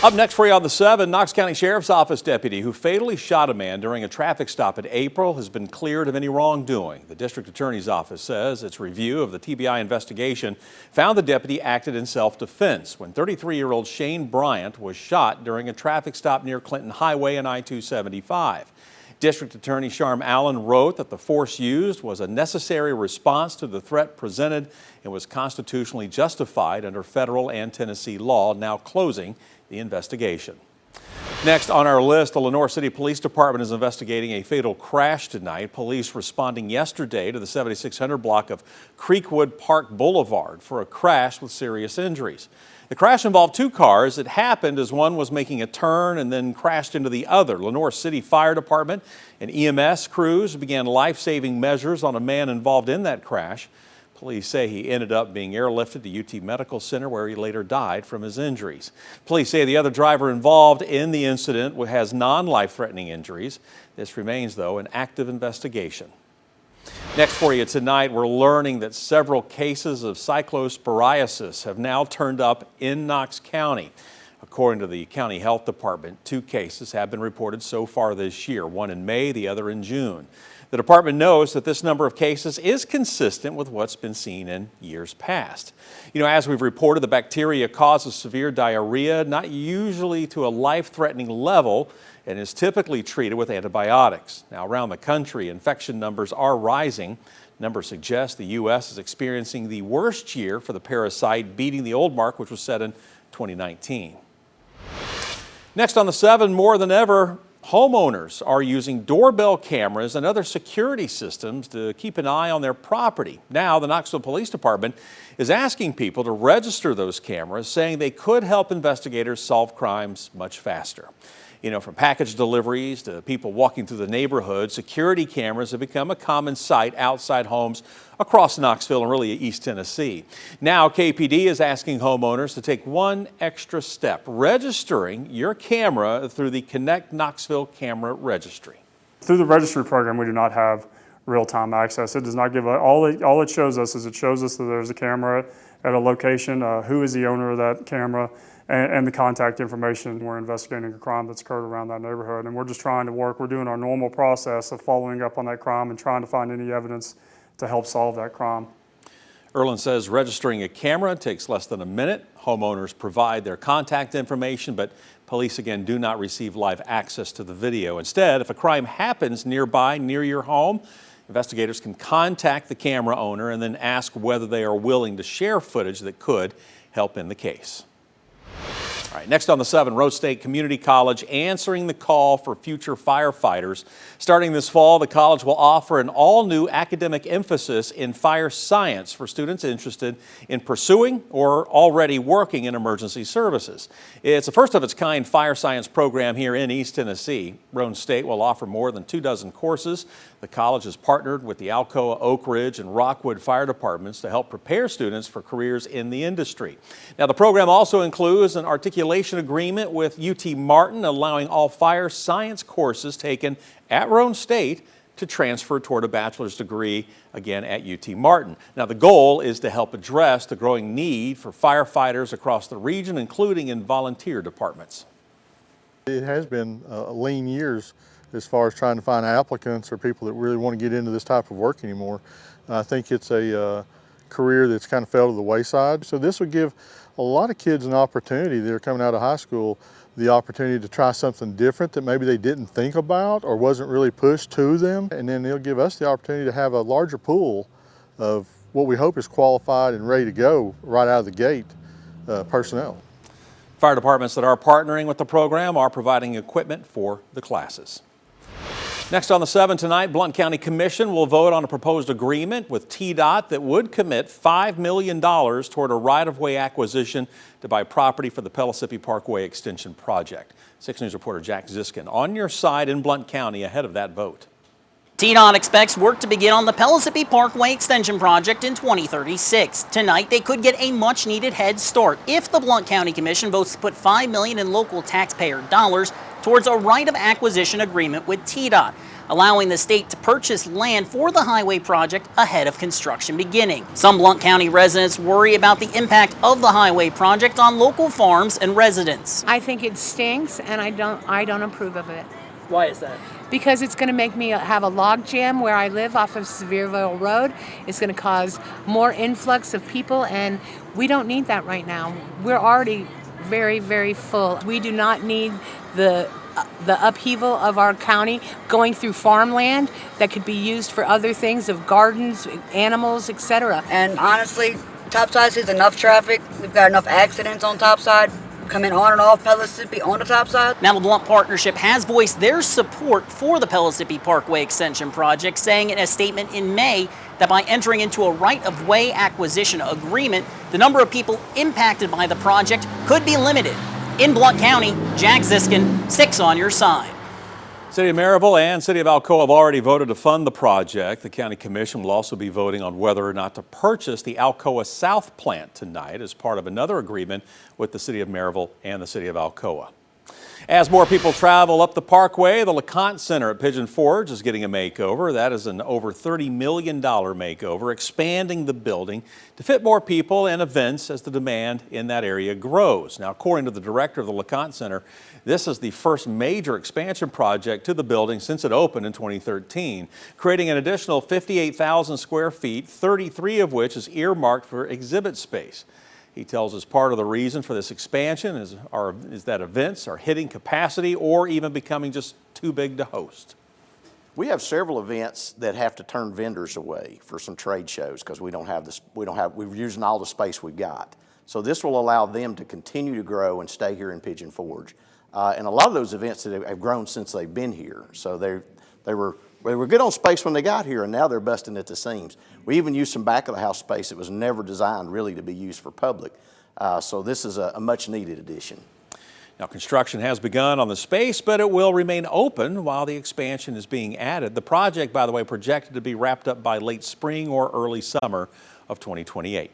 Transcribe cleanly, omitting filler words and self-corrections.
Up next for you on the 7, Knox County Sheriff's Office deputy who fatally shot a man during a traffic stop in April has been cleared of any wrongdoing. The district attorney's office says its review of the TBI investigation found the deputy acted in self-defense when 33-year-old Shane Bryant was shot during a traffic stop near Clinton Highway and I-275. District Attorney Sharm Allen wrote that the force used was a necessary response to the threat presented and was constitutionally justified under federal and Tennessee law, now closing the investigation. Next on our list, the Lenoir City Police Department is investigating a fatal crash tonight. Police responding yesterday to the 7600 block of Creekwood Park Boulevard for a crash with serious injuries. The crash involved two cars. It happened as one was making a turn and then crashed into the other. Lenoir City Fire Department and EMS crews began life-saving measures on a man involved in that crash. Police say he ended up being airlifted to UT Medical Center where he later died from his injuries. Police say the other driver involved in the incident has non-life-threatening injuries. This remains, though, an active investigation. Next for you tonight, we're learning that several cases of Cyclosporasis have now turned up in Knox County. According to the County Health Department, 2 cases have been reported so far this year, one in May, the other in June. The department knows that this number of cases is consistent with what's been seen in years past. As we've reported, the bacteria causes severe diarrhea, not usually to a life-threatening level, and is typically treated with antibiotics. Now, around the country, infection numbers are rising. Numbers suggest the U.S. is experiencing the worst year for the parasite, beating the old mark, which was set in 2019. Next on the 7, more than ever, homeowners are using doorbell cameras and other security systems to keep an eye on their property. Now, the Knoxville Police Department is asking people to register those cameras, saying they could help investigators solve crimes much faster. From package deliveries to people walking through the neighborhood, security cameras have become a common sight outside homes across Knoxville and really East Tennessee. Now, KPD is asking homeowners to take one extra step, registering your camera through the Connect Knoxville Camera Registry. Through the registry program, we do not have real-time access. It does not give all it shows us is it shows us that there's a camera at a location, who is the owner of that camera, and the contact information. We're investigating a crime that's occurred around that neighborhood, and we're just trying to work. We're doing our normal process of following up on that crime and trying to find any evidence to help solve that crime. Erland says registering a camera takes less than a minute. Homeowners provide their contact information, but police again do not receive live access to the video. Instead, if a crime happens nearby, near your home, investigators can contact the camera owner and then ask whether they are willing to share footage that could help in the case. All right, next on the 7, Rose State Community College answering the call for future firefighters. Starting this fall, the college will offer an all-new academic emphasis in fire science for students interested in pursuing or already working in emergency services. It's a first-of-its-kind fire science program here in East Tennessee. Rose State will offer more than 24 courses. The college has partnered with the Alcoa, Oak Ridge, and Rockwood fire departments to help prepare students for careers in the industry. Now, the program also includes an articulation agreement with UT Martin, allowing all fire science courses taken at Roane State to transfer toward a bachelor's degree, again at UT Martin. Now, the goal is to help address the growing need for firefighters across the region, including in volunteer departments. It has been lean years as far as trying to find applicants or people that really want to get into this type of work anymore. I think it's a career that's kind of fell to the wayside. So this would give a lot of kids an opportunity that are coming out of high school, the opportunity to try something different that maybe they didn't think about or wasn't really pushed to them. And then it'll give us the opportunity to have a larger pool of what we hope is qualified and ready to go right out of the gate personnel. Fire departments that are partnering with the program are providing equipment for the classes. Next on the 7 tonight, Blount County Commission will vote on a proposed agreement with TDOT that would commit $5 million toward a right-of-way acquisition to buy property for the Pellissippi Parkway Extension Project. 6 News reporter Jack Ziskin on your side in Blount County ahead of that vote. TDOT expects work to begin on the Pellissippi Parkway Extension Project in 2036. Tonight, they could get a much-needed head start if the Blount County Commission votes to put $5 million in local taxpayer dollars towards a right of acquisition agreement with TDOT, allowing the state to purchase land for the highway project ahead of construction beginning. Some Blount County residents worry about the impact of the highway project on local farms and residents. I think it stinks, and I don't approve of it. Why is that? Because it's going to make me have a log jam where I live off of Sevierville Road. It's going to cause more influx of people, and we don't need that right now. We're already very, very full. We do not need the upheaval of our county going through farmland that could be used for other things, of gardens, animals, etc. And honestly, topside sees enough traffic. We've got enough accidents on topside coming on and off Pellissippi on the topside. Now, the Blount Partnership has voiced their support for the Pellissippi Parkway Extension project, saying in a statement in May that by entering into a right-of-way acquisition agreement, the number of people impacted by the project could be limited. In Blount County, Jack Ziskin, 6 on your side. City of Maryville and City of Alcoa have already voted to fund the project. The County Commission will also be voting on whether or not to purchase the Alcoa South plant tonight as part of another agreement with the City of Maryville and the City of Alcoa. As more people travel up the parkway, the LeConte Center at Pigeon Forge is getting a makeover. That is an over $30 million makeover, expanding the building to fit more people and events as the demand in that area grows. Now, according to the director of the LeConte Center, this is the first major expansion project to the building since it opened in 2013, creating an additional 58,000 square feet, 33 of which is earmarked for exhibit space. He tells us part of the reason for this expansion is that events are hitting capacity or even becoming just too big to host. We have several events that have to turn vendors away for some trade shows because we're using all the space we've got. So this will allow them to continue to grow and stay here in Pigeon Forge. And a lot of those events that have grown since they've been here. So they were good on space when they got here, and now they're busting at the seams. We even used some back of the house space that was never designed really to be used for public. So this is a much needed addition. Now, construction has begun on the space, but it will remain open while the expansion is being added. The project, by the way, projected to be wrapped up by late spring or early summer of 2028.